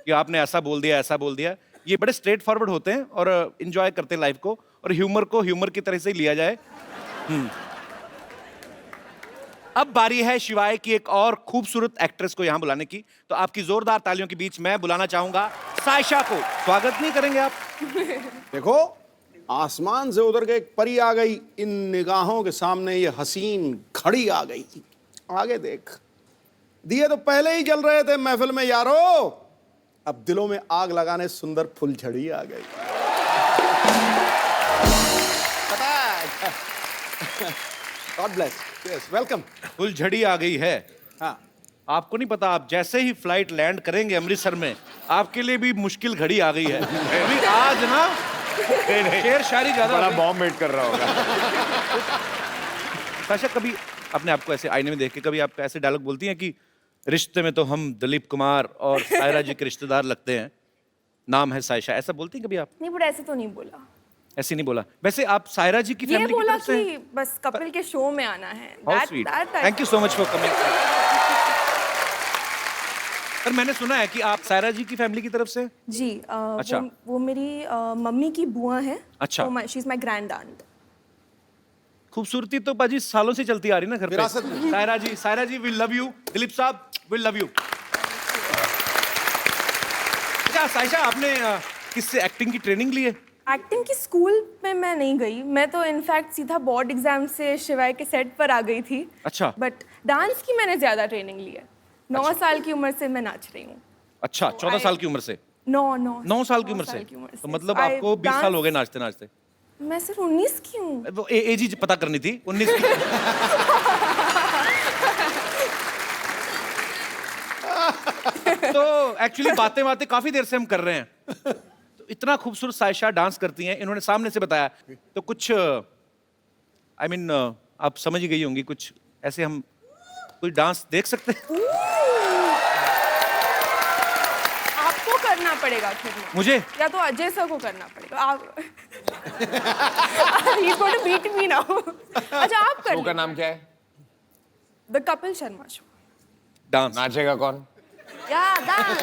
कि आपने ऐसा बोल दिया, ऐसा बोल दिया। ये बड़े स्ट्रेट फॉरवर्ड होते हैं और एंजॉय करते हैं लाइफ को, और ह्यूमर को ह्यूमर की तरह से ही लिया जाए। अब बारी है शिवाय की एक और खूबसूरत एक्ट्रेस को यहाँ बुलाने की। तो आपकी जोरदार तालियों के बीच मैं बुलाना चाहूंगा सायशा को। स्वागत नहीं करेंगे आप? देखो, आसमान से उतर के एक परी आ गई, इन निगाहों के सामने ये हसीन घड़ी आ गई। आगे देख, दिए तो पहले ही जल रहे थे महफिल में यारो, अब दिलों में आग लगाने सुंदर फुलझड़ी आ गई। पता है? God bless. Yes, welcome. फुलझड़ी आ गई है। हाँ, आपको नहीं पता, आप जैसे ही फ्लाइट लैंड करेंगे अमृतसर में, आपके लिए भी मुश्किल घड़ी आ गई है। अभी आज ना शेर शायरी ज्यादा बड़ा बॉम्ब वेट कर रहा होगा। सायशा, कभी अपने आप को ऐसे आईने में देख के कभी आप ऐसे डायलॉग बोलती हैं कि रिश्ते में तो हम दिलीप कुमार और सायरा जी के रिश्तेदार लगते हैं, नाम है सायशा, ऐसा बोलती हैं कभी आप? नहीं, बट ऐसे तो नहीं बोला। ऐसे नहीं बोला। वैसे आप सायरा जी की ये फैमिली की बोला तरफ से? कि बस कपिल के शो में आना है। How sweet, thank you so much for coming. पर मैंने सुना है कि आप सायरा जी की फैमिली की तरफ से? जी, अच्छा। वो मेरी मम्मी की बुआ है। अच्छा। She is my grand aunt. खूबसूरती तो बाजी सालों से चलती आ रही ना घर पे। विरासत में। सायरा जी वी लव यू। दिलीप साहब वी लव यू। अच्छा सायशा, आपने किससे एक्टिंग की ट्रेनिंग ली है? एक्टिंग की स्कूल में मैं नहीं गई, मैं तो इनफैक्ट सीधा बोर्ड एग्जाम से शिवाय के सेट पर आ गई थी। अच्छा। बट डांस की मैंने ज्यादा ट्रेनिंग ली है। 9 साल की उम्र से मैं नाच रही हूँ। अच्छा, 14 साल की उम्र से? 9 साल की उम्र से? तो मतलब आपको 20 साल हो गए नाचते नाचते? मैं सिर्फ 19 की हूँ। वो एज ही पता करनी थी, 19 की। तो एक्चुअली बातें काफी देर से हम कर रहे हैं। तो इतना खूबसूरत सायशा डांस करती हैं, इन्होंने सामने से बताया। तो कुछ आई मीन आप समझ ही गई होंगी, कुछ ऐसे हम कोई डांस देख सकते हैं? आपको करना पड़ेगा फिर। मुझे या तो अजय सर को करना पड़ेगा। आप He's going to beat me now. अच्छा, आप कर शो का नाम क्या है? The Kapil Sharma show. Dance नाचेगा कौन? या डांस।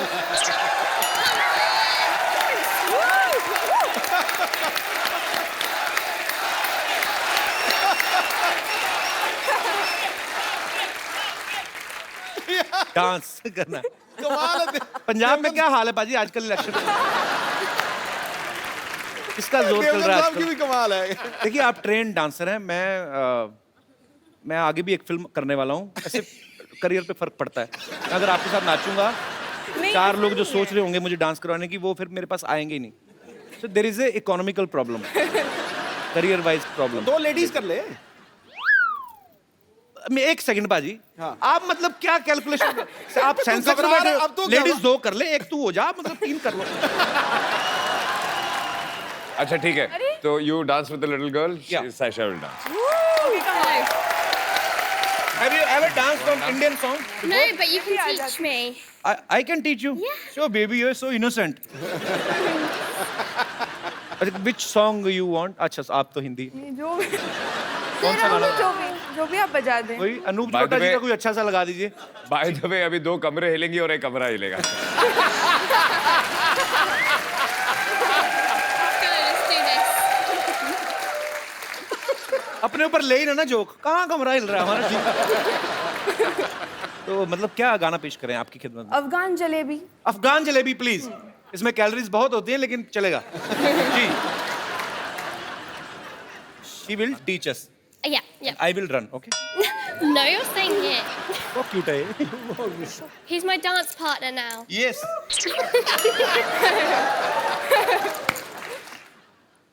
डांस करना। कमाल है। पंजाब में क्या हाल है बाजी आजकल इलेक्शन? इसका जोर चल रहा है साहब की भी आजकल। कमाल है। देखिए, आप ट्रेन डांसर हैं, मैं आगे भी एक फिल्म करने वाला हूँ। ऐसे करियर पे फर्क पड़ता है। अगर आपके साथ नाचूंगा, 4 लोग जो सोच रहे होंगे मुझे डांस करवाने की, वो फिर मेरे पास आएंगे ही नहीं। So there is a economical problem, career wise problem. 2 ladies कर ले। मैं 1 सेकंड बाजी। हाँ। आप मतलब क्या कैलकुलेशन? आप सेंसेक्स में घबरा रहे, बैठे, अब तो क्या लेडीज हुआ? 2 कर ले, 1 तू हो जा, मतलब 3 कर लो। अच्छा ठीक है, तो you dance with the little girl, Yeah. Sayyeshaa will dance. Have you ever danced on Indian song? No, but you can teach me. I can teach you. Yeah. Sure, baby, you're so innocent. Which song you want? अच्छा, आप तो हिंदी। जो कौन सा गाना? जो भी आप बजा दें। कोई अनूप By the चोटा जी का way- कोई अच्छा सा लगा दीजिए। बाय द वे, अभी 2 कमरे हिलेंगे और 1 कमरा हिलेगा। Let's do this. अपने ऊपर ले ही ना जोक, कहाँ कमरा हिल रहा है हमारा? ठीक। तो मतलब क्या गाना पेश करें आपकी खिदमत में? अफगान जलेबी। अफगान जलेबी प्लीज। इसमें कैलोरीज बहुत होती हैं लेकिन चलेगा। जी। She will teach us. Yeah, yeah. I will run, okay? No, you're saying it. बहुत cute है ये। He's my dance partner now. Yes.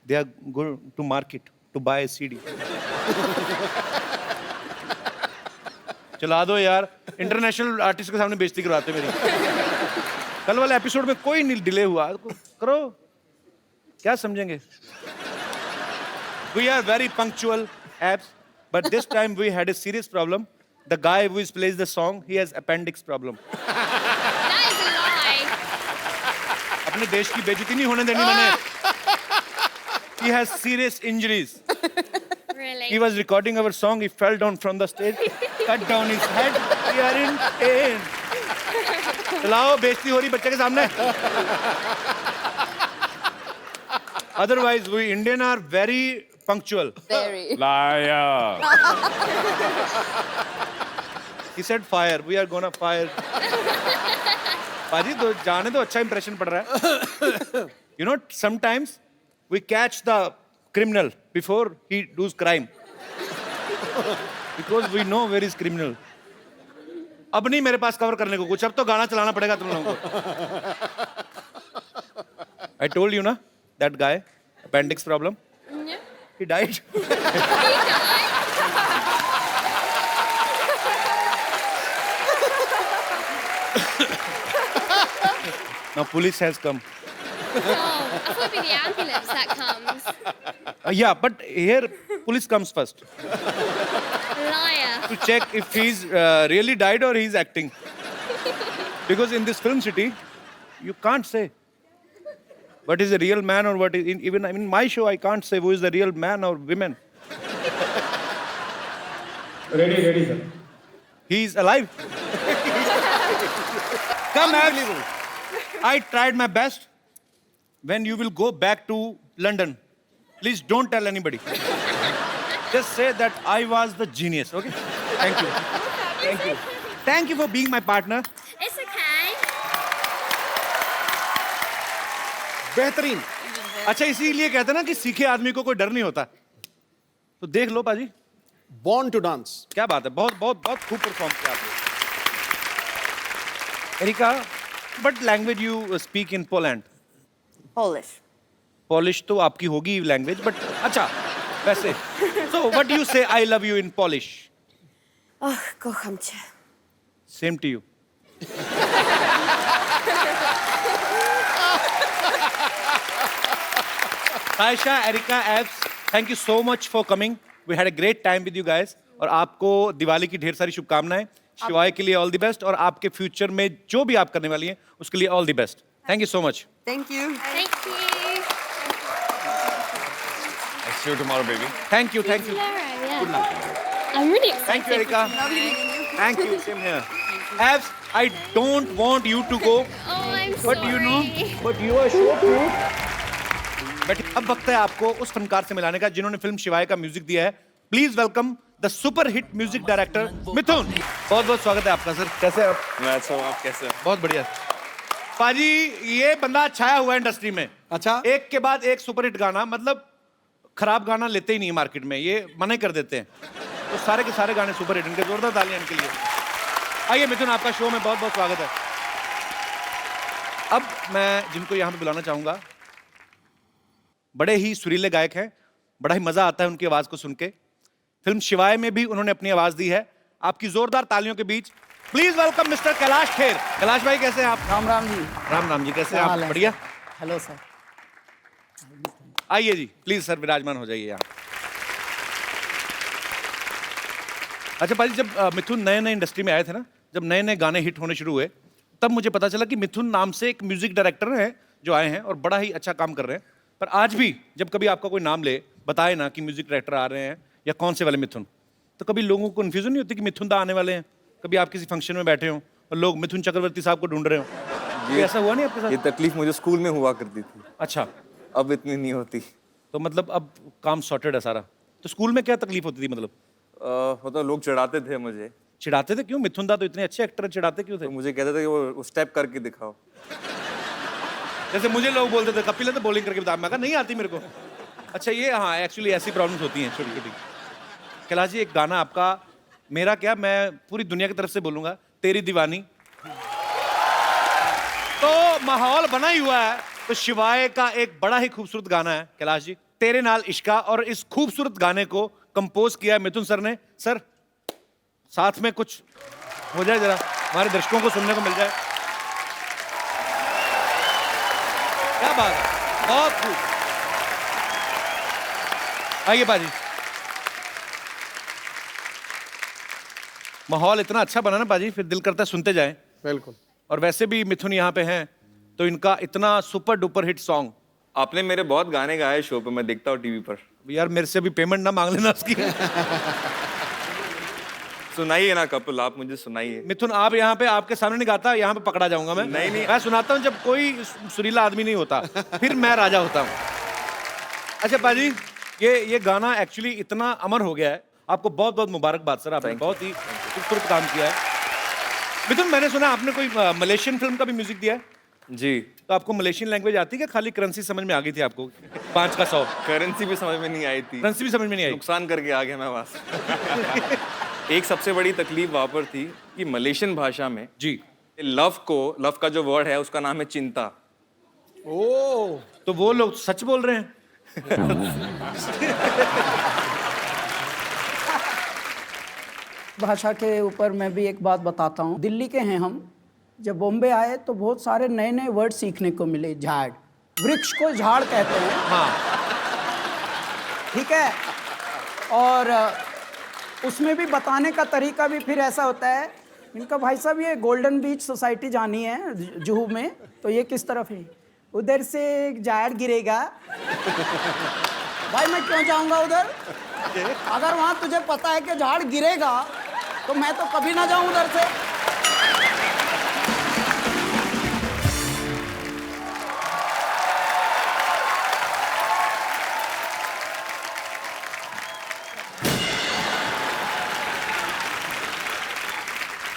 They are going to market to buy a CD. चला दो यार, इंटरनेशनल आर्टिस्ट के सामने बेइज्जती करवाते मेरी। कल वाले एपिसोड में कोई नहीं डिले हुआ, करो, क्या समझेंगे? We are very punctual, abs, but this time we had a serious problem. The guy who plays the song, he has appendix problem. That is a lie. अपने देश की बेइज्जती नहीं होने देनी मैंने। He has serious injuries. Really? He was recording our song. He fell down from the stage, cut down his head. We are in pain. चलाओ, बेइज्जती हो रही बच्चे के सामने। Otherwise, we Indian are very punctual. Very. Liar. He said fire. We are gonna fire. पाजी तो जाने दो, अच्छा इंप्रेशन पड़ रहा है। You know, sometimes we catch the criminal before he does crime. Because we know where is criminal. अब नहीं मेरे पास कवर करने को कुछ, अब तो गाना चलाना पड़ेगा तुम लोगों को। I told you ना, that guy, appendix problem. Yeah. He died. Now police has come. Oh, I thought it'd be the ambulance that comes. Yeah, but here police comes first Liar. to check if he's really died or he's acting. Because in this film city, you can't say what is a real man or what is even in my show I can't say who is the real man or women. Ready, sir. He's alive. Come, Abs. I tried my best. When you will go back to London, please don't tell anybody. Just say that I was the genius, okay? Thank you. Thank you. Thank you for being my partner. It's okay. बेहतरीन। अच्छा, इसीलिए कहते हैं ना कि सीखे आदमी को कोई डर नहीं होता। तो देख लो पाजी, Born to dance। क्या बात है, बहुत बहुत बहुत खूब परफॉर्म किया आपने। Erica, what language you speak in Poland? Polish. Polish तो आपकी होगी लैंग्वेज, बट अच्छा वैसे so what do you say I love you in Polish? Ach, kocham cię. Same to you. Aisha, Erika, Abs, thank you so much for coming. We had a great time with you guys. और आपको दिवाली की ढेर सारी शुभकामनाएं। शिवाय के लिए all the best और आपके फ्यूचर में जो भी आप करने वाली हैं उसके लिए all the best. Thank you so much. Thank you. Thank you. I'll see you tomorrow, baby. Thank you, thank you, Laura, yeah. I'm really excited. Thank you Erica, Lovely meeting you. Thank you, same here. Abs, I don't want you to go, Oh, I'm but sorry. you know, but you are so cute. But अब वक्त है आपको उस फनकार से मिलाने का जिन्होंने film शिवाय का म्यूजिक दिया है। Please welcome the super hit music director Mithoon. बहुत बहुत स्वागत है आपका सर, कैसे हैं आप? मैं अच्छा हूँ, आप कैसे हैं? बहुत बढ़िया। पाजी, ये बंदा छाया हुआ है इंडस्ट्री में। अच्छा। एक के बाद एक सुपर हिट गाना, मतलब खराब गाना लेते ही नहीं मार्केट में, ये मना ही कर देते हैं। तो सारे के सारे गाने सुपर हिट, इनके जोरदार तालियां इनके लिए। आइए मिथुन, आपका शो में बहुत बहुत स्वागत है। अब मैं जिनको यहाँ पे बुलाना चाहूंगा, बड़े ही सुरीले गायक हैं, बड़ा ही मजा आता है उनकी आवाज को सुन के। फिल्म शिवाय में भी उन्होंने अपनी आवाज दी है। आपकी जोरदार तालियों के बीच please welcome mister Kailash Kher. Kailash भाई, कैसे हैं आप? राम राम जी। राम राम जी, कैसे हैं क्या आप? हाल है? बढ़िया। Hello sir. आइए जी, प्लीज सर विराजमान हो जाइए यहाँ। अच्छा पाजी, जब मिथुन नए नए इंडस्ट्री में आए थे ना, जब नए नए गाने हिट होने शुरू हुए, तब मुझे पता चला कि मिथुन नाम से एक म्यूजिक डायरेक्टर हैं जो आए हैं और बड़ा ही अच्छा काम कर रहे हैं। पर आज भी जब कभी आपका कोई नाम ले, बताए ना कि म्यूजिक डायरेक्टर आ रहे हैं या कौन से वाले मिथुन, तो कभी लोगों को कन्फ्यूजन नहीं होती कि मिथुन दा आने वाले हैं? कभी आप किसी फंक्शन में बैठे हो और लोग मिथुन चक्रवर्ती साहब को ढूंढ रहे हो, ये ऐसा हुआ नहीं आपके ये साथ? तकलीफ मुझे स्कूल में हुआ करती थी, अच्छा, अब इतनी नहीं होती। तो मतलब अब काम सॉर्टेड है सारा। तो स्कूल में क्या तकलीफ होती थी मतलब? मतलब लोग चिढ़ाते थे मुझे, चिढ़ाते थे क्यों? मिथुन दा तो इतने अच्छे एक्टर हैं, चिढ़ाते क्यों थे? तो मुझे कहते थे कि वो स्टेप करके दिखाओ। जैसे मुझे लोग बोलते थे कपिल है तो बॉलिंग करके बता, मैं कहा नहीं आती मेरे को। अच्छा, ये हाँ एक्चुअली ऐसी प्रॉब्लम्स होती हैं छोटी छोटी। कैलाश जी, एक गाना आपका, मेरा क्या, मैं पूरी दुनिया की तरफ से बोलूंगा, तेरी दीवानी। तो माहौल बना ही हुआ है, तो शिवाय का एक बड़ा ही खूबसूरत गाना है कैलाश जी, तेरे नाल इश्का, और इस खूबसूरत गाने को कंपोज किया है मिथुन सर ने। सर साथ में कुछ हो जाए जरा, हमारे दर्शकों को सुनने को मिल जाए। क्या बात है, बहुत खूब। आइए बाजी। माहौल इतना अच्छा बना ना बाजी, फिर दिल करता है सुनते जाएं। बिल्कुल। और वैसे भी मिथुन यहाँ पे हैं, तो इनका इतना सुपर डुपर हिट सॉन्ग। आपने मेरे बहुत गाने गाए शो पे, मैं देखता हूँ टीवी पर। यार मेरे से भी पेमेंट ना मांग लेना उसकी। सुनाइए ना कपिल, आप मुझे सुनाइए। मिथुन आप यहाँ पे आपके सामने नहीं गाता, यहाँ पे पकड़ा जाऊंगा मैं। नहीं, नहीं। मैं सुनाता हूँ जब कोई सुरीला आदमी नहीं होता, फिर मैं राजा होता हूँ। अच्छा पाजी, ये गाना एक्चुअली इतना अमर हो गया है, आपको बहुत बहुत मुबारकबाद सर, आपने बहुत ही खूबसूरत काम किया है। मिथुन मैंने सुना आपने कोई मलेशियन फिल्म का भी म्यूजिक दिया है? जी। तो आपको मलेशियन लैंग्वेज आती है क्या, खाली करेंसी समझ में आ गई थी आपको? 5 का 100 करेंसी भी समझ में नहीं आई थी, करेंसी भी समझ में नहीं आई? नुकसान करके आ गया मैं वहां से। एक सबसे बड़ी तकलीफ वहां पर थी कि मलेशियन भाषा में जी लव का जो वर्ड है उसका नाम है चिंता। ओ तो वो लोग सच बोल रहे हैं। भाषा के ऊपर मैं भी एक बात बताता हूँ। दिल्ली के हैं हम, जब बॉम्बे आए तो बहुत सारे नए नए वर्ड सीखने को मिले। झाड़, वृक्ष को झाड़ कहते हैं। हाँ ठीक है, और उसमें भी बताने का तरीका भी फिर ऐसा होता है। इनका भाई साहब ये गोल्डन बीच सोसाइटी जानी है जुहू में, तो ये किस तरफ है? उधर से एक झाड़ गिरेगा। भाई मैं क्यों जाऊंगा उधर? अगर वहां तुझे पता है कि झाड़ गिरेगा तो मैं तो कभी ना जाऊं उधर से।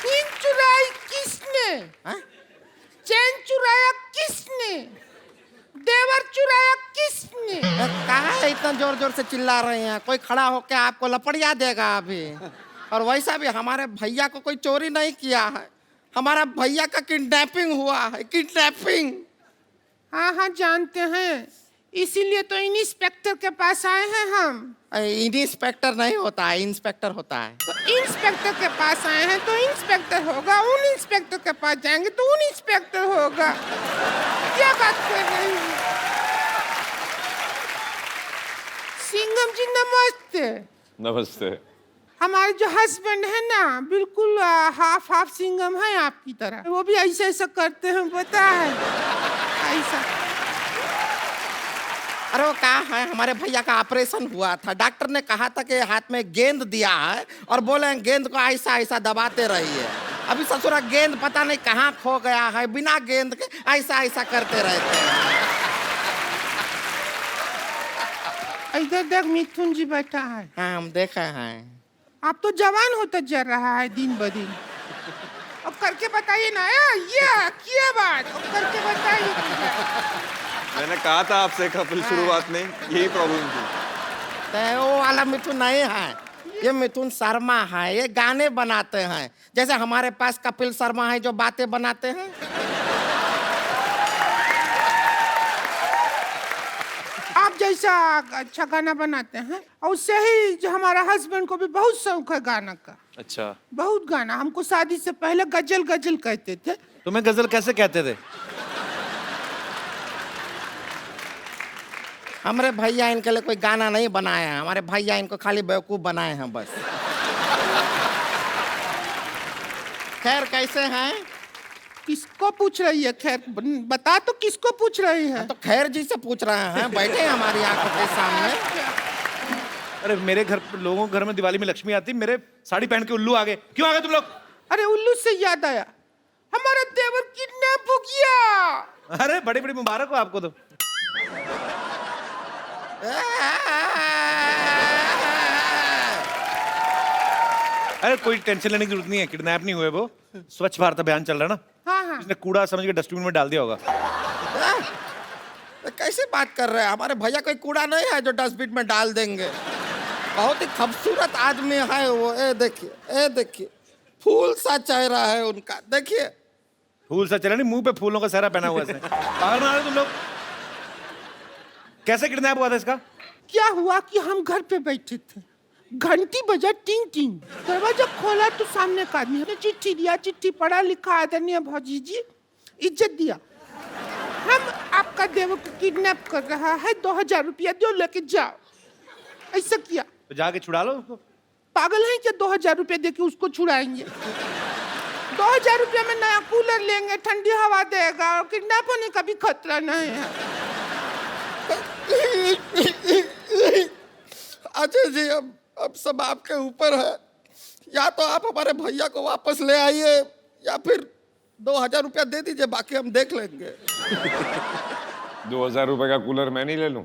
चैन चुराई किसने? चैन चुराया किसने? देवर चुराया किसने? कहाँ है इतना जोर जोर से चिल्ला रहे हैं? कोई खड़ा होकर आपको लपड़िया देगा अभी। और वैसा भी हमारे भैया को कोई चोरी नहीं किया है, हमारा भैया का किडनैपिंग हुआ है। किडनैपिंग। हाँ हाँ जानते हैं, इसीलिए तो इंस्पेक्टर के पास आए हैं हम। इंस्पेक्टर नहीं होता है, इंस्पेक्टर होता है। तो इंस्पेक्टर के पास आए हैं तो इंस्पेक्टर होगा, उन इंस्पेक्टर के पास जाएंगे तो उन इंस्पेक्टर होगा। क्या बात कर रहे हैं? सिंघम जी नमस्ते। नमस्ते। हमारे जो हस्बैंड है ना, बिल्कुल हाफ हाफ सिंघम है आपकी तरह। वो भी ऐसा ऐसा करते हैं, पता है ऐसा। अरे वो कहा है, हमारे भैया का ऑपरेशन हुआ था, डॉक्टर ने कहा था कि हाथ में गेंद दिया है और बोले गेंद को ऐसा ऐसा दबाते रहिए। अभी ससुरा गेंद पता नहीं कहाँ खो गया है, बिना गेंद के ऐसा ऐसा करते रहते हैं। इधर देख मिथुन जी बैठा है। हाँ हम देखे हैं। आप तो जवान होता जा रहा है दिन ब दिन। अब करके बताइए ना, ये क्या बात, अब करके बताइए। मैंने कहा था आपसे कपिल शुरुआत में यही प्रॉब्लम थी। तो वो वाला मिथुन नहीं है, ये मिथुन शर्मा है, ये गाने बनाते हैं। जैसे हमारे पास कपिल शर्मा है जो बातें बनाते हैं। आप जैसा अच्छा गाना बनाते हैं, और उससे ही जो हमारा हस्बैंड को भी बहुत शौक है गाना का। अच्छा। बहुत गाना, हमको शादी से पहले गजल गजल कहते थे। तुम्हें गजल कैसे कहते थे? हमारे भैया इनके लिए कोई गाना नहीं बनाया है, हमारे भैया इनको खाली बेवकूफ बनाए हैं बस। खैर कैसे हैं? किसको पूछ रही है? खैर बता तो, किसको पूछ रही है? तो खैर जी से पूछ रहे हैं, बैठे हैं हमारी आंखों के सामने। अरे मेरे घर लोगों के घर में दिवाली में लक्ष्मी आती, मेरे साड़ी पहन के उल्लू आ गए। क्यों आ गए तुम लोग? अरे उल्लू से याद आया, हमारा देवर किडनैप हो गया। अरे बड़ी बड़ी मुबारक हो आपको तो। अरे कोई टेंशन लेने की जरूरत नहीं है, किडनैप नहीं हुए वो। स्वच्छ भारत अभियान चल रहा है ना, हाँ हाँ। इसने कूड़ा समझ के डस्टबिन में डाल दिया होगा। कैसे बात कर रहे हैं? हमारे भैया कोई कूड़ा नहीं है जो डस्टबिन में डाल देंगे। बहुत ही खूबसूरत आदमी है वो। ए देखिए फूल सा चेहरा है उनका, देखिए। फूल सा चेहरा नहीं, मुंह पे फूलों का सहरा पहना हुआ है इसने। पागल बना रहे तुम लोग। कैसे किडनैप हुआ था इसका? क्या हुआ कि हम घर पे बैठे थे, घंटी बजा टिंग टिंग, दरवाजा खोला तो सामने का आदमी ने चिट्ठी दिया। चिट्ठी पढ़ा लिखा, आदरणीय भौजी जी, इज्जत दिया, हम आपका देवर को किडनैप कर रहा है, 2000 रुपया दो, लेके जाओ। ऐसा किया। तो जाके छुड़ा लो उसको। पागल है क्या? 2000 रुपया देके उसको छुड़ाएंगे? 2000 रुपया में नया कूलर लेंगे, ठंडी हवा देगा, और किडनैप होने का भी खतरा नहीं है। अच्छा जी, अब सब आपके ऊपर है। या तो आप हमारे भैया को वापस ले आइए या फिर 2000 रुपया दे दीजिए, बाकी हम देख लेंगे। 2000 रुपए का कूलर मैं नहीं ले लूं?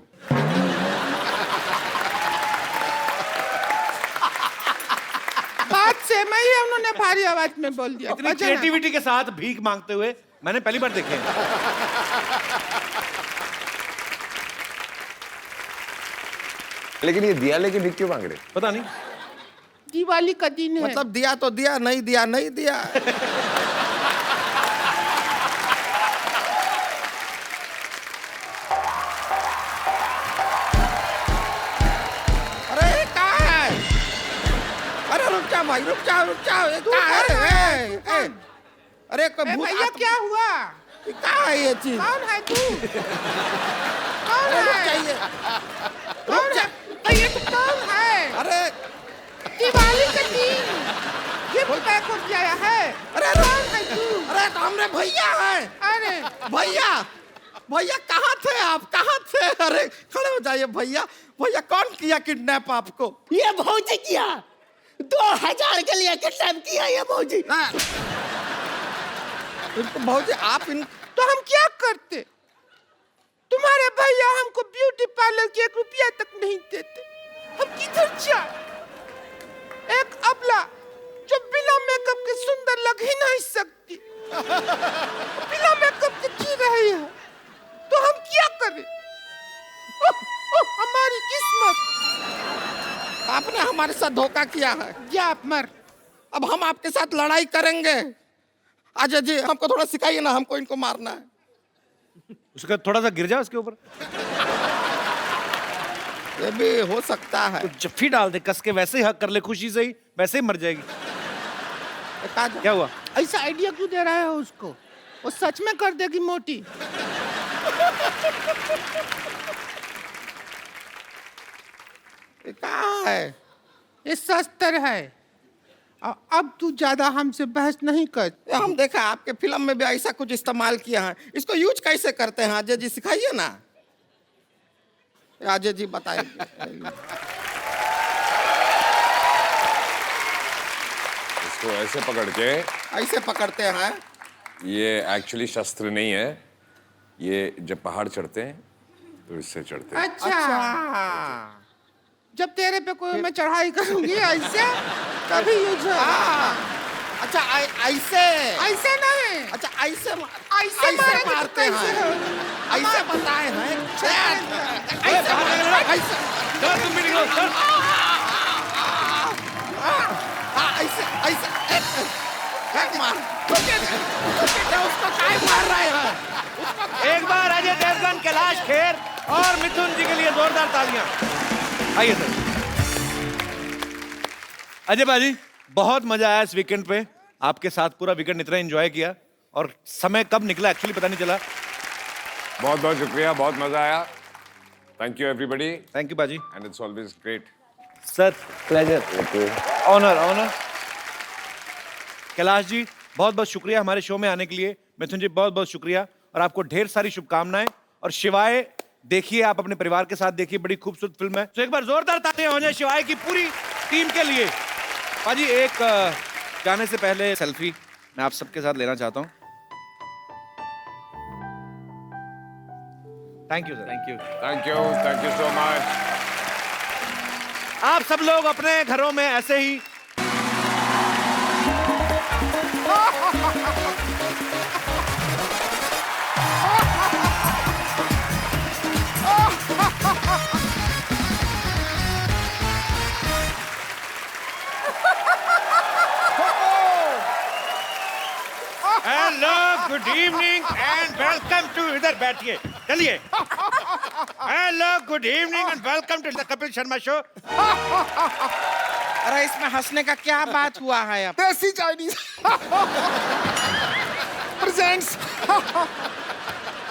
बात सेम ही है, उन्होंने भारी आवाज में बोल दिया। इतनी क्रिएटिविटी के साथ भीख मांगते हुए मैंने पहली बार देखे हैं। लेकिन ये दिया लेके भीख क्यों मांग रहे? पता नहीं। दिवाली का दिन है। मतलब दिया तो दिया, नहीं दिया नहीं दिया। अरे कहाँ है? अरे रुक जाओ भाई, रुक जाओ रुक जाओ। ये कहाँ है? अरे कोई भूत भैया क्या हुआ? कहाँ है ये चीज? कौन है तू? कौन अरे रुक है? जाइए, कौन है? भैया तू कौन है? अरे दिवाली का दिन गिफ्ट पैक हो गया है। अरे कौन है तू? अरे तो हमरे भैया है। अरे भैया भैया कहाँ थे आप, कहाँ थे? अरे खड़े हो जाइए भैया। भैया कौन किया किडनैप आपको? ये भौजी किया। 2000 के लिए किडनैप किया ये भौजी। इनको भौजी आप इन तो हम क्या करते? तुम्हारे भैया हमको ब्यूटी पार्लर के 1 रुपया तक नहीं देते। हम किधर जाए? एक अबला जो बिना मेकअप के सुंदर लग ही नहीं सकती, बिना मेकअप के जी रही है, तो हम क्या करें? हमारी किस्मत। आपने हमारे साथ धोखा किया है। जा आप मर। अब हम आपके साथ लड़ाई करेंगे। अजय जी हमको थोड़ा सिखाइए ना, हमको इनको मारना है। उसका थोड़ा सा गिर जा उसके ऊपर, ये भी हो सकता है। तो जफ्फी डाल दे कस के, वैसे ही हक कर ले खुशी से ही, वैसे ही मर जाएगी। क्या हुआ? ऐसा आइडिया क्यों दे रहा है उसको? वो सच में कर देगी मोटी। ये कहाँ है? ये शस्त्र है। अब तू ज्यादा हमसे बहस नहीं कर। ये हम देखा आपके फिल्म में भी ऐसा कुछ इस्तेमाल किया है। इसको यूज कैसे करते हैं अजय जी, सिखाइए ना। अजय जी बताइए। इसको ऐसे पकड़ के, ऐसे पकड़ते हैं। ये एक्चुअली शस्त्र नहीं है, ये जब पहाड़ चढ़ते हैं तो इससे चढ़ते हैं। अच्छा, जब तेरे पे कोई मैं चढ़ाई करूंगी ऐसे तभी यूज हो। अच्छा ऐसे ऐसे नहीं। अच्छा ऐसे ऐसे मारते हैं। ऐसे बताए हैं। ऐसे तुम भी निकलो सर। ऐसे ऐसे मार। उसको काय मार रहे हैं? एक बार अजय देवगन, कैलाश खेर और मिथुन जी के लिए जोरदार तालियां। आइए सर। अजय बाजी, बहुत मजा आया इस वीकेंड पे, आपके साथ पूरा वीकेंड इतना एंजॉय किया और समय कब निकला एक्चुअली पता नहीं चला। बहुत बहुत शुक्रिया, बहुत मजा आया। Thank you everybody. Thank you बाजी। And it's always great. Sir pleasure, honour honour. Kailash ji बहुत बहुत शुक्रिया हमारे शो में आने के लिए। मिथुन जी बहुत बहुत शुक्रिया और आपको ढेर सारी शुभकामनाएं। और शिवाय देखिए, आप अपने परिवार के साथ देखिए, बड़ी खूबसूरत फिल्म है। तो एक बार जोरदार तालियां हो जाए शिवाय की पूरी टीम के लिए। बाजी एक जाने से पहले सेल्फी मैं आप सबके साथ लेना चाहता हूं। Thank you sir. Thank you. Thank you so much. आप सब लोग अपने घरों में ऐसे ही hello, good evening and welcome to, इधर बैठिए, चलिए। Hello, good evening and welcome to the Kapil Sharma show. अरे इसमें हंसने का क्या बात हुआ है? अब देसी चाइनीज प्रेजेंट्स।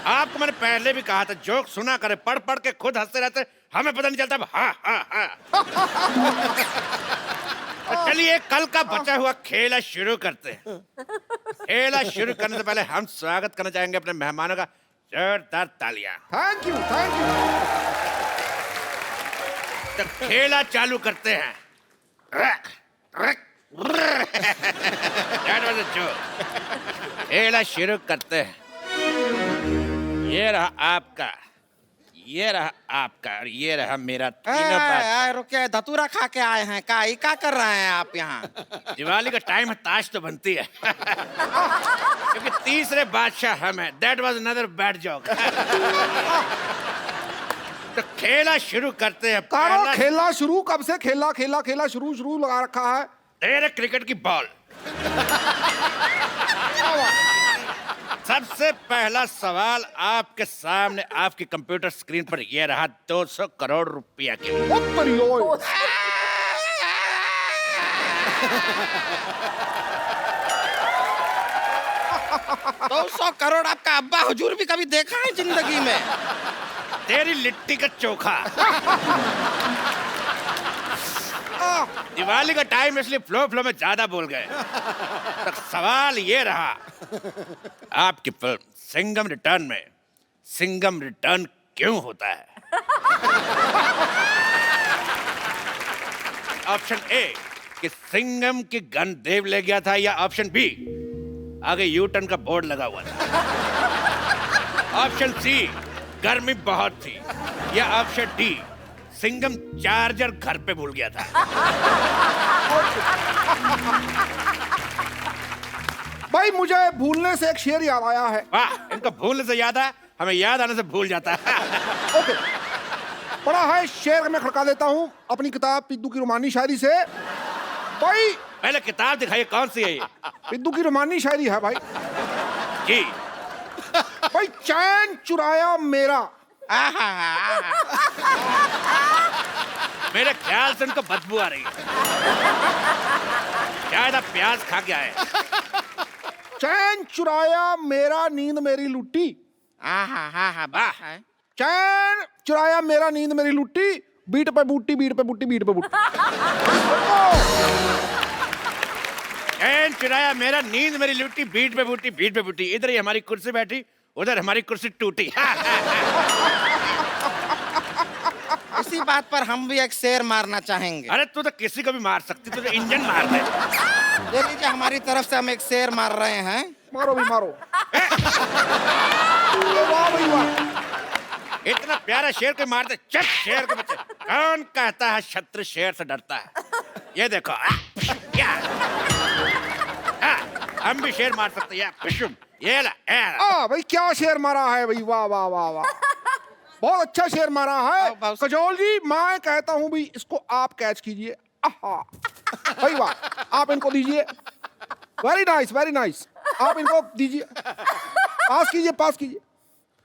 आपको मैंने पहले भी कहा था जोक सुना करे, पढ़ पढ़ के खुद हंसते रहते, हमें पता नहीं चलता। हाँ हाँ हाँ। चलिए कल का बचा हुआ खेला शुरू करते हैं। खेला शुरू करने से पहले हम स्वागत करना चाहेंगे अपने मेहमानों का। जोरदार तालियां। Thank you thank you. तो खेला चालू करते हैं। That was a joke. खेला शुरू करते हैं। ये रहा आपका, ये रहा आपका और ये रहा मेरा तीनों बात। रुके, धतूरा खा के आए हैं क्या कर रहे हैं आप यहाँ? दिवाली का टाइम है, ताश तो बनती है। क्योंकि तीसरे बादशाह हम हैं। That was another bad joke. तो खेला शुरू करते हैं। कारो खेला शुरू कब से? खेला शुरू लगा रखा है। तेरे क्रिकेट की बॉल। सबसे पहला सवाल आपके सामने आपकी कंप्यूटर स्क्रीन पर यह रहा 200 करोड़ रुपया के लिए। 200 करोड़ आपका अब्बा हुजूर भी कभी देखा है जिंदगी में? तेरी लिट्टी का चोखा। दिवाली का टाइम इसलिए फ्लो में ज्यादा बोल गए। तो सवाल ये रहा, आपकी फिल्म सिंघम रिटर्न में सिंघम रिटर्न क्यों होता है? ऑप्शन ए कि सिंघम की गन देव ले गया था, या ऑप्शन बी आगे यू टर्न का बोर्ड लगा हुआ था, ऑप्शन सी गर्मी बहुत थी, या ऑप्शन डी सिंघम चार्जर घर पे भूल गया था। भाई मुझे भूलने से एक शेर याद आया है। वाह, इनको भूलने से याद है, हमें याद आने से भूल जाता है। ओके, पढ़ा है शेर में खड़का देता हूँ अपनी किताब पिद्दू की रोमानी शायरी से। भाई पहले किताब दिखाइए, कौन सी है ये? पिद्दू की रोमानी शायरी है भाई। जी भाई, चैन चुराया मेरा। मेरे ख्याल से उनको बदबू आ रही है, शायद आप प्याज खा के आए। चैन चुराया मेरा नींद मेरी लुट्टी। वाह, चैन चुराया मेरा नींद मेरी लुट्टी, बीट पे बूटी बीट पे बूटी बीट पे बूटी। चैन चुराया मेरा नींद मेरी लुट्टी, बीट पे बूटी बीट पे बूटी। इधर ही हमारी कुर्सी बैठी, उधर हमारी कुर्सी टूटी। इसी बात पर हम भी एक शेर मारना चाहेंगे। अरे तू तो किसी को भी मार सकती, तू तो इंजन मार दे। ये लीजिए, हमारी तरफ से हम एक शेर मार रहे हैं। मारो भी मारो। वाह भाई वाह, इतना प्यारा शेर को मारते, चट शेर के बच्चे। कौन कहता है शत्रु शेर से डरता है? ये देखो, क्या हम भी शेर मार सकते हैं। ये ला, भाई क्या शेर मारा है भाई, वाह वाह वाह वाह, बहुत अच्छा शेर मारा है। कजोल जी, मैं कहता हूँ भी इसको आप कैच कीजिए। भाई वाह, आप इनको दीजिए। वेरी नाइस वेरी नाइस, आप इनको दीजिए, पास कीजिए।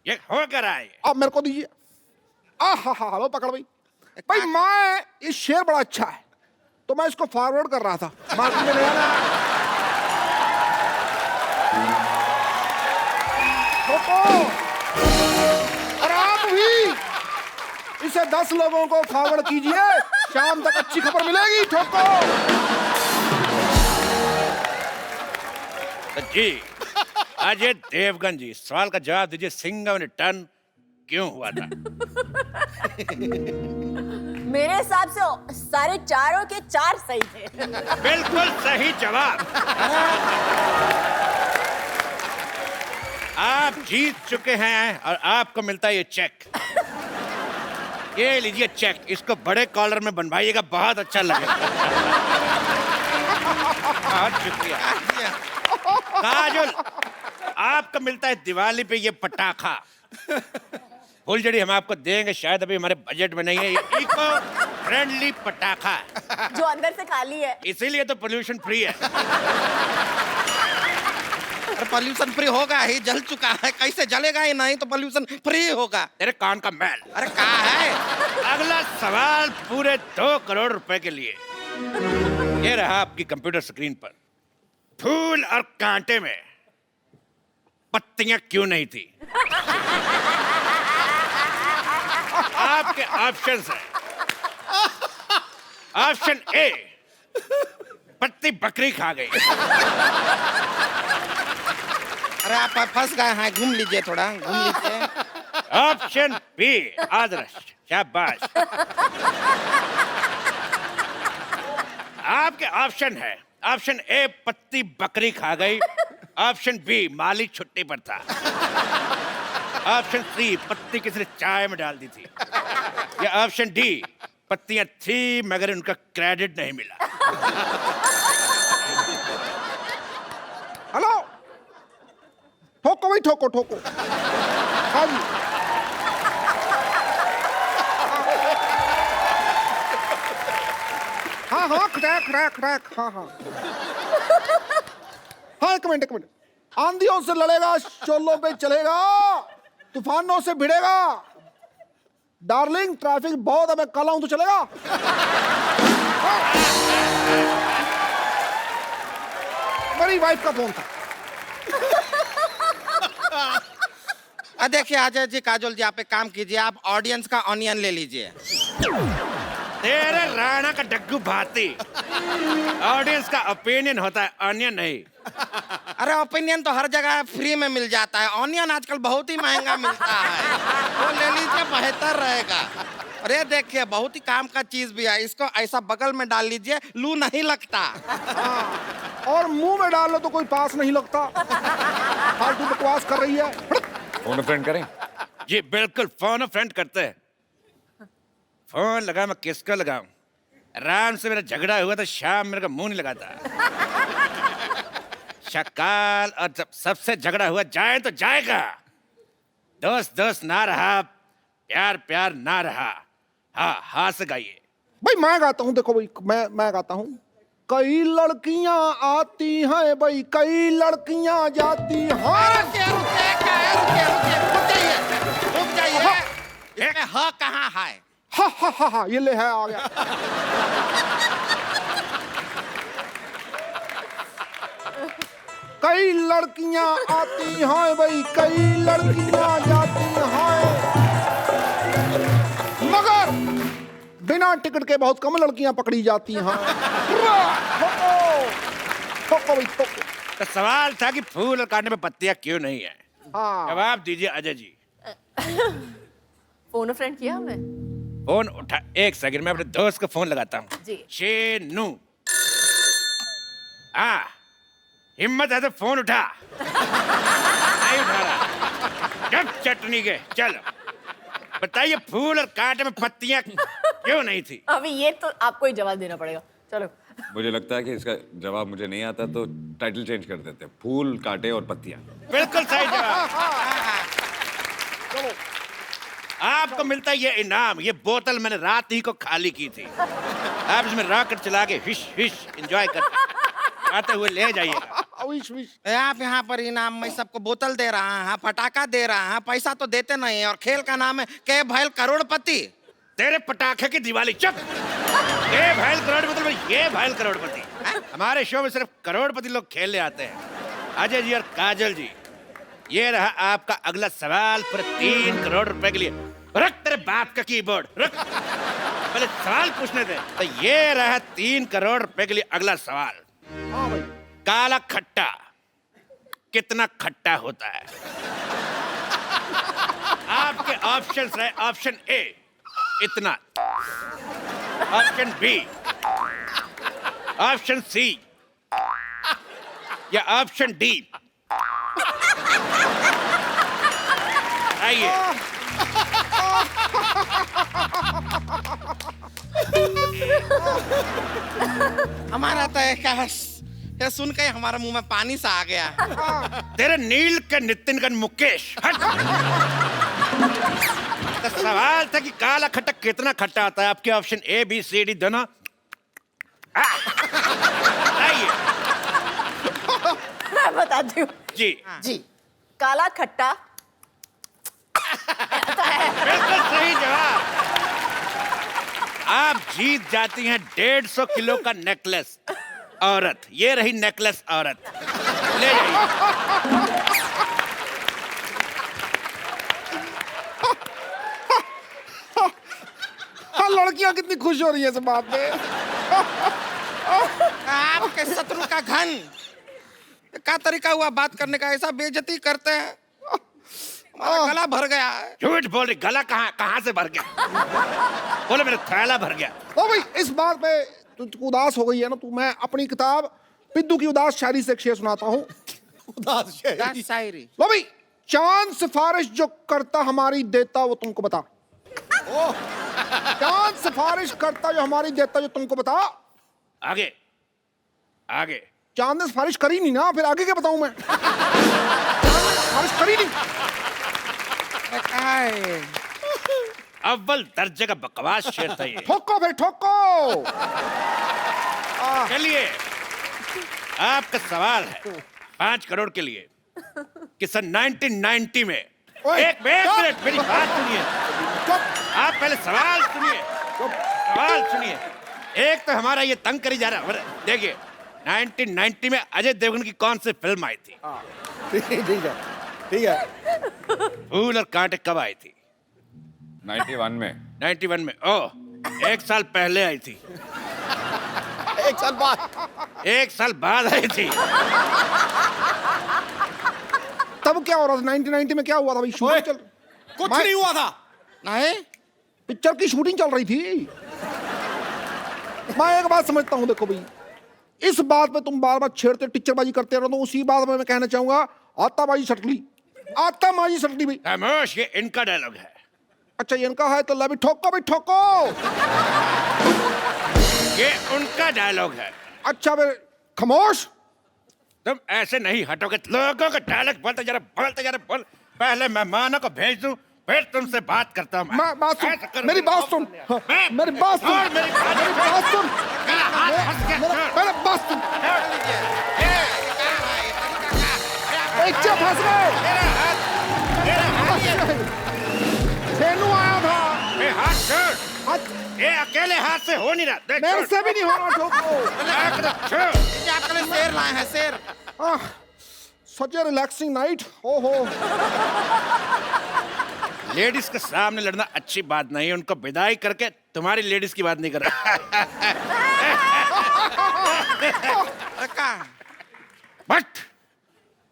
ये हो कर आए, आप मेरे को दीजिए। लो पकड़ भाई। भाई मैं, ये शेर बड़ा अच्छा है तो मैं इसको फॉरवर्ड कर रहा था मार्केट में। और आप भी इसे 10 लोगों को फॉरवर्ड कीजिए, शाम तक अच्छी खबर मिलेगी। ठोको। तो जी अजय देवगन जी, सवाल का जवाब दीजिए, सिंघम रिटर्न क्यों हुआ था? मेरे हिसाब से सारे चारों के 4 सही थे। बिल्कुल सही जवाब। आप जीत चुके हैं और आपको मिलता है ये चेक। ये लीजिए चेक, इसको बड़े कॉलर में बनवाइएगा, बहुत अच्छा लगेगा। बहुत शुक्रिया। काजल, आपको मिलता है दिवाली पे ये पटाखा। फुलझड़ी हम आपको देंगे, शायद अभी हमारे बजट में नहीं है। ये इको फ्रेंडली पटाखा है, जो अंदर से खाली है, इसीलिए तो पोल्यूशन फ्री है। पोल्यूशन फ्री होगा ही, जल चुका है, कैसे जलेगा ही नहीं तो पोल्यूशन फ्री होगा। तेरे कान का मैल। अरे कहा है? अगला सवाल पूरे 2 करोड़ रुपए के लिए। ये रहा आपकी कंप्यूटर स्क्रीन पर, फूल और कांटे में पत्तियां क्यों नहीं थी? आपके ऑप्शंस हैं। ऑप्शन ए, पत्ती बकरी खा गई। अरे आप फंस गए हैं, घूम लीजिए, थोड़ा घूम लीजिए। ऑप्शन बी, आदर्श, शाबाश। आपके ऑप्शन है, ऑप्शन ए पत्ती बकरी खा गई, ऑप्शन बी मालिक छुट्टी पर था, ऑप्शन सी पत्ती किसी ने चाय में डाल दी थी, या ऑप्शन डी पत्तियां थी मगर उनका क्रेडिट नहीं मिला। हेलो, ठोको भाई, ठोको ठोको। हाँ जी, हाँ हाँ, क्रैक क्रैक क्रैक, हाँ हाँ हाँ, एक मिनट। आंधियों से लड़ेगा, शोलों पे चलेगा, तूफानों से भिड़ेगा। डार्लिंग, ट्रैफिक बहुत है, मैं कल आऊं तो चलेगा? मेरी वाइफ का फोन था। देखिए अजय जी, काजोल जी, आप एक काम कीजिए, आप ऑडियंस का ऑनियन ले लीजिए। तेरे राणा का डग्गू भाती, ऑडियंस का ओपिनियन होता है, ऑनियन नहीं। अरे ओपिनियन तो हर जगह फ्री में मिल जाता है, ऑनियन आजकल बहुत ही महंगा मिलता है, वो ले लीजिए, बेहतर रहेगा। अरे देखिए, बहुत ही काम का चीज भी है, इसको ऐसा बगल में डाल लीजिए, लू नहीं लगता। और मुंह में डाल लो तो कोई पास नहीं लगता। फालतू बकवास कर रही है। फोन फ्रेंड करें? जी बिल्कुल, फोन फ्रेंड करते हैं। फोन लगा, मैं किसको लगाऊं? राम से मेरा झगड़ा हुआ तो शाम मेरे का मुंह नहीं लगाता। शकाल और जब सबसे झगड़ा हुआ, जाए तो जाएगा। दोस्त दोस्त ना रहा, प्यार प्यार ना रहा। हाँ, हाँ से गाइए। भाई मैं गाता हूँ, देखो भाई, मैं गाता हूँ। कई लड़कियां आती हैं भाई, कई लड़कियां जाती हैं। रुक जाइए, इसमें ह कहाँ है? हा हा हा हा, ये ले है, आ गया। कई लड़कियां आती हैं भाई, कई लड़कियां जाती हैं, मगर बिना टिकट के बहुत कम लड़कियां पकड़ी जाती हैं। ठोको भाई, ठोको। तो सवाल था कि फूल और कांटे में पत्तियां क्यों नहीं है? हाँ, जवाब दीजिए अजय जी। फोन फ्रेंड किया हमने। फोन उठा, एक सेकंड, मैं अपने दोस्त को फोन लगाता हूँ। जी। शेनू, हिम्मत है तो फोन उठा। नहीं उठा रहा। जब चटनी के, चलो बताइए, फूल और कांटे में पत्तियां क्यों नहीं थी? अभी ये तो आपको ही जवाब देना पड़ेगा। चलो। मुझे लगता है कि इसका जवाब मुझे नहीं आता, तो टाइटल चेंज कर देते हैं, फूल, कांटे और पत्तियां। बिल्कुल सही जवाब। आपको मिलता है ये इनाम। ये बोतल मैंने रात ही को खाली की थी। आप इसमें रॉकेट चला के हिश हिश एंजॉय कर आते हुए ले जाइएगा। आप यहाँ पर इनाम में सबको बोतल दे रहा है, पटाखा दे रहा है, पैसा तो देते नहीं है, और खेल का नाम है के भैल करोड़पति। तेरे पटाखे की दिवाली, चुप। ये भैल करोड़पति, ये भैल करोड़पति। हमारे शो में सिर्फ करोड़पति लोग खेलने आते हैं। अजय जी और काजल जी, ये रहा आपका अगला सवाल पर 3 करोड़ रुपए के लिए। रख तेरे बाप का कीबोर्ड, रख। पहले सवाल पूछने थे। तो ये रहा 3 करोड़ रुपए के लिए अगला सवाल। काला खट्टा कितना खट्टा होता है? आपके ऑप्शंस रहे, ऑप्शन ए इतना, ऑप्शन बी, ऑप्शन सी, या ऑप्शन डी। आइए। हमारा तो ये सुन के हमारे मुंह में पानी सा आ गया। तेरे नील के नितिन का मुकेश, हट। तो सवाल था कि काला खट्टा कितना खट्टा आता है? आपके option A B C D दोनों। आइए। मैं बताती हूँ। जी जी, काला खट्टा। बिल्कुल सही जवाब। आप जीत जाती हैं 150 किलो का नेकलेस औरत। ये रही नेकलेस औरत, ले जाइए। लड़कियां कितनी खुश हो रही है इस बात पे। आपके शत्रु का घन क्या तरीका हुआ बात करने का? ऐसा बेइज्जती करते हैं, हमारा गला भर गया है। झूठ बोल रही, गला कहाँ से भर गया? बोले मेरा थैला भर गया। ओ भाई, इस बात पे तू उदास हो गई है ना तू। मैं अपनी किताब पिद्दू की उदास शायरी से एक शेर सुनाता हूँ। उदास शायरी। शायरी। लो भाई, चांद सिफारिश जो करता हमारी देता वो तुमको बता। चांद सिफारिश करता जो हमारी देता जो तुमको बता। आगे आगे। चांद ने सिफारिश करी नहीं ना, फिर आगे क्या बताऊं मैं? सिफारिश करी नहीं। अव्वल दर्जे का बकवास शेर था ये। ठोको फिर ठोको। चलिए, आपका सवाल है 5 करोड़ के लिए कि सन 1990 में एक मिनट मेरी बात सुनिए। आप पहले सवाल सुनिए। सवाल सुनिए। एक तो हमारा ये तंग करी जा रहा है। देखिए 1990 में अजय देवगन की कौन सी फिल्म आई थी? ठीक है। फूल और कांटे कब आई थी? 91 में। 91 में। ओह, 1 साल पहले आई थी। 1 साल बाद। 1 साल बाद आई थी। तब क्या हो रहा था 1990 में? क्या हुआ था भाई? शूटिंग चल, कुछ नहीं हुआ था। नहीं, पिक्चर की शूटिंग चल रही थी। मैं एक बात समझता हूँ, देखो भाई, इस बात पे तुम बार बार छेड़ते टीचरबाजी करते रहो, तो उसी बात में मैं कहना चाहूंगा, आताबाजी सटली, आताबाजी सटली भाई। खामोश, ये इनका डायलॉग है। अच्छा, ये इनका है तो ला भी ठोको भाई ठोको। ये उनका डायलॉग है। अच्छा फिर खामोश। तुम ऐसे नहीं हटोगे। लोगों का डायलॉग बोलते जा रहे बोल। पहले मेहमानों को भेज दूं, फिर तुमसे बात करता हूँ। मैं बात सुन, मेरी बात सुन, मेरी बात सुन, मेरी बात सुन, मेरी बात सुन। फंस गए। छेनू आया था। हाथ छोड़। ये अकेले हाथ से हो नहीं रहा। मेरे से भी नहीं हो रहा। ठोको। ये आपके लिए शेर लाए हैं, शेर। सच ए रिलैक्सिंग नाइट। ओहो। लेडीज के सामने लड़ना अच्छी बात नहीं है। उनको विदाई करके तुम्हारी लेडीज की बात नहीं कर रहा। बट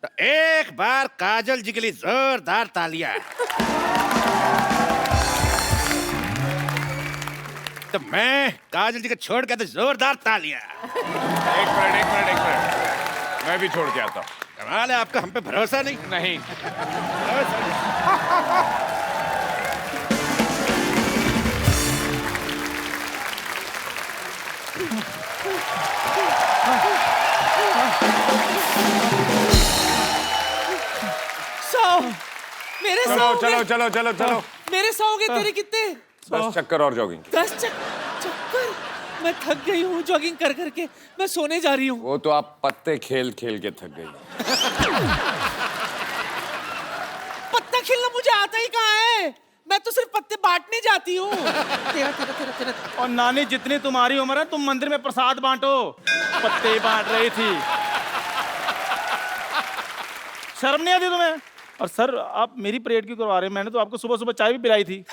तो एक बार काजल जी के लिए जोरदार तालियां। तो मैं काजल जी को छोड़ के तो जोरदार तालियां। एक मिनट। मैं भी छोड़ के आता हूँ। कमाल है, आपका हम पे भरोसा नहीं। नहीं। मेरे चलो। मेरे 100 हो गए, तेरे कितने? 10 चक्कर और जॉगिंग। 10 चक्कर? मैं थक गई हूँ जॉगिंग कर करके। मैं सोने जा रही हूँ। वो तो आप पत्ते खेल खेल के थक गई। पत्ता खेलना मुझे आता ही कहाँ है? मैं तो सिर्फ पत्ते बांटने जाती हूँ। तेरा। और नानी, जितनी तुम्हारी उम्र है, तुम मंदिर में प्रसाद बांटो। पत्ते बांट रही थी। शर्म नहीं आती तुम्हें? और सर, आप मेरी परेड क्यों करवा रहे हैं? मैंने तो आपको सुबह सुबह चाय भी पिलाई थी।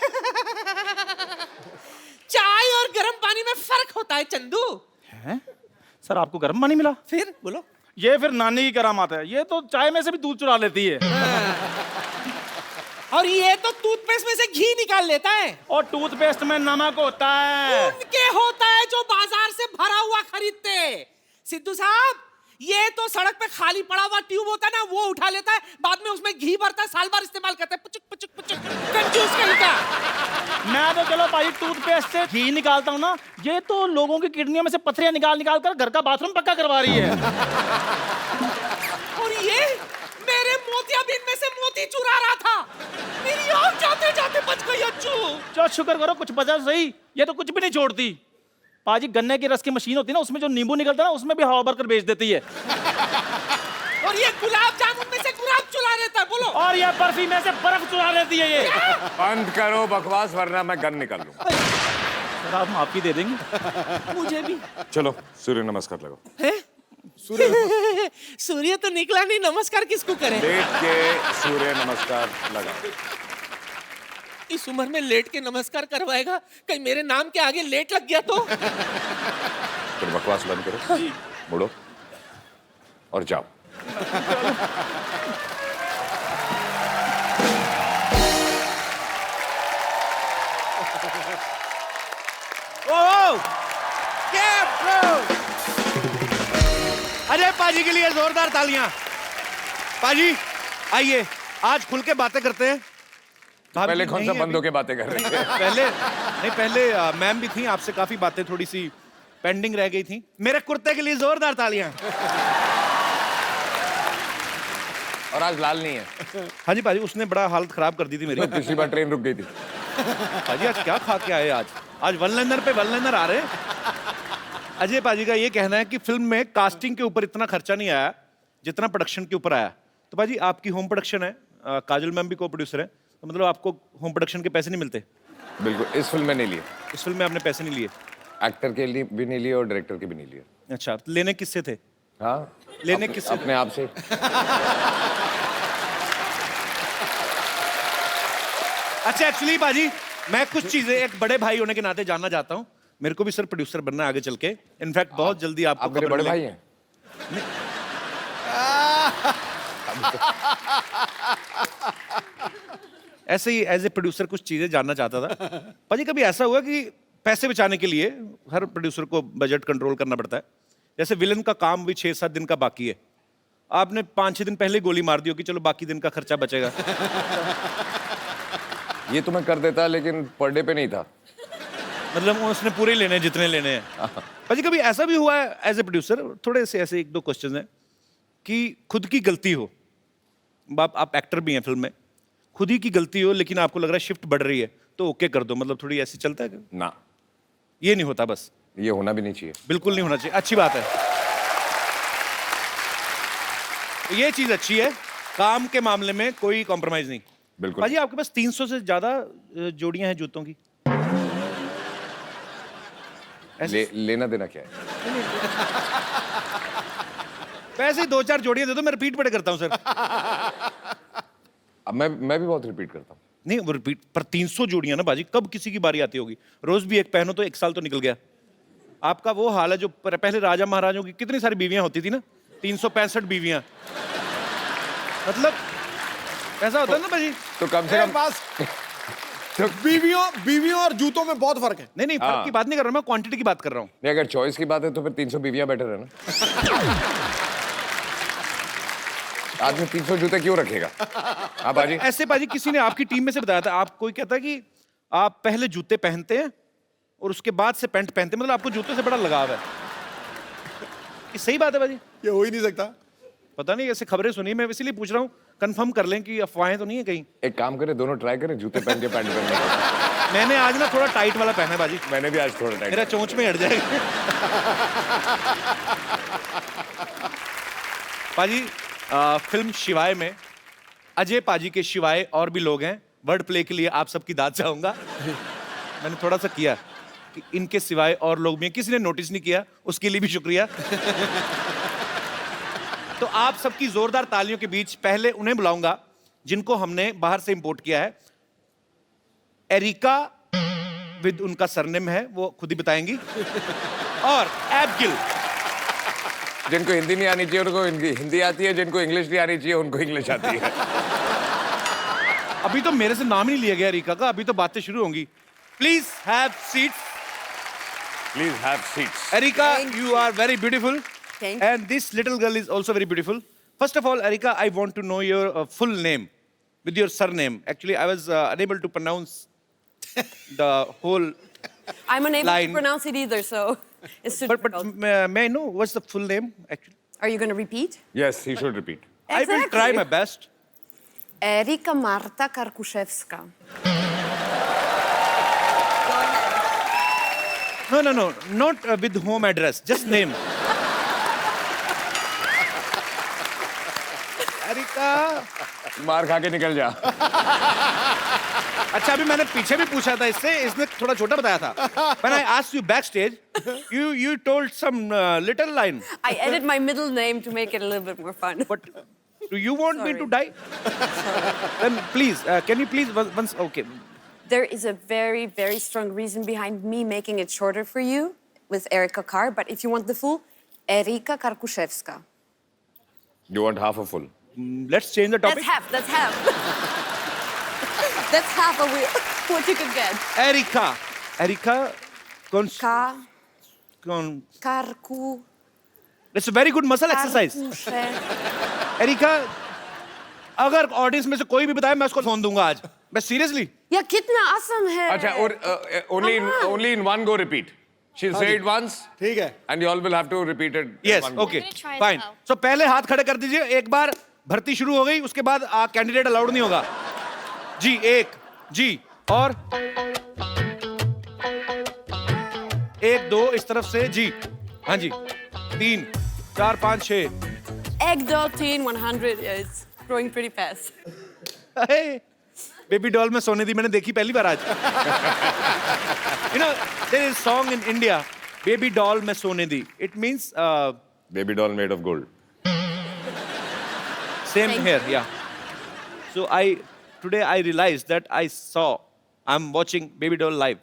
चाय और गर्म पानी में फर्क होता है चंदू। हैं? सर, आपको गर्म पानी मिला? फिर बोलो। ये फिर नानी की करामात है। ये तो चाय में से भी दूध चुरा लेती है। और ये तो टूथपेस्ट में से घी निकाल लेता है। और टूथपेस्ट में नमक होता है। उनके होता है जो बाजार से भरा हुआ खरीदते। सिद्धू साहब, ये तो सड़क पे खाली पड़ा हुआ ट्यूब होता है ना, वो उठा लेता है, बाद में उसमें घी भरता है, साल भर इस्तेमाल करता है। पुचुक पुचुक पुचुक। कंजूस कहीं का। मैं तो चलो भाई टूथपेस्ट से घी निकालता हूँ ना, ये तो लोगों की किडनियों में से पथरियां निकाल कर घर का बाथरूम पक्का करवा रही है। और ये मेरे मोतियाबिंद में से मोती चुरा रहा था। मेरी आँख जाते जाते बच गई। अच्छू, चलो शुक्र करो कुछ बचा सही। ये तो कुछ भी नहीं छोड़ती। पाजी, गन्ने की रस की मशीन होती है ना, उसमें जो नींबू निकलता है ना, उसमें भी हवा भरकर बेच देती है। और ये गुलाब जामुन में से गुलाब चुरा लेता है। बोलो। और ये बर्फी में से बर्फ चुरा लेती है ये। बंद करो बकवास, वरना मैं गन निकाल लूं। सर, आप माफी दे देंगे मुझे भी। चलो सूर्य नमस्कार लगाओ। सूर्य तो निकला नहीं, नमस्कार किसको करें? लेट के सूर्य नमस्कार लगाओ। इस उम्र में लेट के नमस्कार करवाएगा? कहीं मेरे नाम के आगे लेट लग गया तो? फिर बकवास बंद करो, मुड़ो और जाओ। अजय पाजी के लिए जोरदार तालियां। पाजी आइए, आज खुल के बातें करते हैं। पहले कौन सा बंदों के बातें कर रहे थे? पहले मैम भी थी, आपसे काफी बातें थोड़ी सी पेंडिंग रह गई थी। मेरे कुर्ते के लिए जोरदार तालियां। और आज लाल नहीं है। हाँ जी पाजी, उसने बड़ा हालत खराब कर दी थी मेरी। पिछली बार ट्रेन रुक गई थी। पाजी आज क्या खा के आए? आज वन लाइनर पे वन लाइनर आ रहे हैं। अजय पाजी का ये कहना है कि फिल्म में कास्टिंग के ऊपर इतना खर्चा नहीं आया जितना प्रोडक्शन के ऊपर आया। तो पाजी आपकी होम प्रोडक्शन है, काजल मैम भी को प्रोड्यूसर है, तो मतलब आपको होम प्रोडक्शन के पैसे नहीं मिलते? बिल्कुल, इस फिल्म में नहीं लिए। इस फिल्म में आपने पैसे नहीं लिए? एक्टर के लिए भी नहीं लिए और डायरेक्टर के भी नहीं लिए। अच्छा, तो लेने किससे थे? हाँ, लेने किससे? अपने आप से। अच्छा, एक्चुअली बाजी मैं कुछ चीजें एक बड़े भाई होने के नाते जानना चाहता हूँ। मेरे को भी सर प्रोड्यूसर बनना है आगे चल के। इनफैक्ट बहुत जल्दी आपको आप मेरे बड़े भाई हैं? ऐसे ही एज ए प्रोड्यूसर कुछ चीजें जानना चाहता था। पाजी कभी ऐसा हुआ कि पैसे बचाने के लिए हर प्रोड्यूसर को बजट कंट्रोल करना पड़ता है, जैसे विलन का काम भी 6-7 दिन का बाकी है, आपने 5-6 दिन पहले गोली मार दी हो कि चलो बाकी दिन का खर्चा बचेगा? ये तो मैं कर देता, लेकिन पर डे पे नहीं था। मतलब उसने पूरे लेने हैं जितने लेने हैं। पाजी कभी ऐसा भी हुआ है एज ए प्रोड्यूसर, थोड़े से ऐसे 1-2 क्वेश्चन हैं, कि खुद की गलती हो, आप एक्टर भी हैं फिल्म में, खुद ही की गलती हो लेकिन आपको लग रहा है शिफ्ट बढ़ रही है तो ओके कर दो, मतलब थोड़ी ऐसी चलता है? ना, ये नहीं होता। बस ये होना भी नहीं चाहिए। बिल्कुल नहीं होना चाहिए। अच्छी बात है, ये चीज अच्छी है, काम के मामले में कोई कॉम्प्रोमाइज नहीं। बिल्कुल। भाजी आपके पास 300 से ज्यादा जोड़ियां हैं जूतों की। लेना देना क्या है? वैसे ही 2-4 जोड़ियां दे दो, मैं रिपीट बड़े करता हूं सर। अब मैं भी बहुत रिपीट करता हूँ। नहीं वो रिपीट पर 300 जोड़ियां ना बाजी, कब किसी की बारी आती होगी? रोज भी एक पहनो तो 1 साल तो निकल गया। आपका वो हाल है जो पहले राजा महाराजों की कितनी सारी बीवियां होती थी ना, 365 बीवियां, मतलब ऐसा होता है ना बाजी। तो कम से कम बस बीवियों और जूतों में बहुत फर्क है। नहीं फर्क की बात नहीं कर रहा मैं, क्वांटिटी की बात कर रहा हूँ। नहीं, अगर चॉइस की बात है तो फिर 300 बीवियां बेटर है ना। आदमी 300 जूते क्यों रखेगा? हाँ बाजी। ऐसे बाजी किसी ने आपकी टीम में से बताया था, आप कोई कहता है कि आप पहले जूते पहनते हैं और उसके बाद से पैंट पहनते हैं, मतलब आपको जूते से बड़ा लगाव है। ये सही बात है बाजी? ये हो ही नहीं सकता। पता नहीं, ऐसे खबरें सुनी, मैं इसीलिए पूछ रहा हूँ, कंफर्म कर लें कि अफवाहें तो नहीं है कहीं। एक काम करें, दोनों ट्राई करें, जूते पहन के पैंट पहन। मैंने आज ना थोड़ा टाइट वाला पहना है बाजी। मैंने भी आज थोड़ा टाइट। मेरा चोंच में हट जाएगा। बाजी फिल्म शिवाय में अजय पाजी के शिवाय और भी लोग हैं। वर्ड प्ले के लिए आप सबकी दाद चाहूंगा। मैंने थोड़ा सा किया कि इनके सिवाय और लोग भी हैं, किसी ने नोटिस नहीं किया, उसके लिए भी शुक्रिया। तो आप सबकी जोरदार तालियों के बीच पहले उन्हें बुलाऊंगा जिनको हमने बाहर से इंपोर्ट किया है। एरिका विद उनका सरनेम है, वो खुद ही बताएंगी, और एबगिल। जिनको हिंदी नहीं आनी चाहिए उनको हिंदी आती है, जिनको इंग्लिश नहीं आनी चाहिए उनको इंग्लिश आती है। अभी तो मेरे से नाम ही नहीं लिया गया एरिका का, अभी तो बातें शुरू होंगी। Please have seats. Please have seats. Erica, you are very beautiful. Thank you. And this little girl is also very beautiful. First of all, Erika, I want to know your full name with your surname. Actually, I was unable to pronounce the whole I'm unable line. to pronounce it either, so it's too But difficult. may I know what's the full name actually? Are you going to repeat? Yes, he should repeat. I will try my best. Erika Marta Karkuszewska. No, not with home address, just name. Erika. मार खा के निकल जा। अच्छा, अभी मैंने पीछे भी पूछा था इससे, इसने थोड़ा छोटा बताया था। When I asked you backstage, you told some little line. I added my middle name to make it a little bit more fun. But do you want me to die? Then please, can you please once? Okay. There is a very, very strong reason behind me making it shorter for you with Erika Kar, but if you want the full, Erika Karkuszewska. You want half a full? Let's change the topic. That's half. That's half of what you could get. Erika, Karku. It's very good muscle exercise. Erika, अगर audience में से कोई भी बताए मैं उसको phone दूंगा आज. मैं सीरियसली. या कितना आसान है. अच्छा, और only in one go repeat. She'll say it once. ठीक है. And you all will have to repeat it. Yes, one go. okay, I'm gonna try as fine. well. So पहले हाथ खड़े कर दीजिए. एक बार भर्ती शुरू हो गई, उसके बाद कैंडिडेट अलाउड नहीं होगा. जी, एक, जी, और 1 2 इस तरफ से जी. हाँ जी. 3 4 5 6. 1, 2, 3, 100. Yeah, it's growing pretty fast. Baby doll में सोने दी मैंने देखी पहली बार आज. You know, there is song in India, baby doll में सोने दी. It means Baby doll made of gold. same here, yeah. So today I realized that I'm watching Baby Doll live.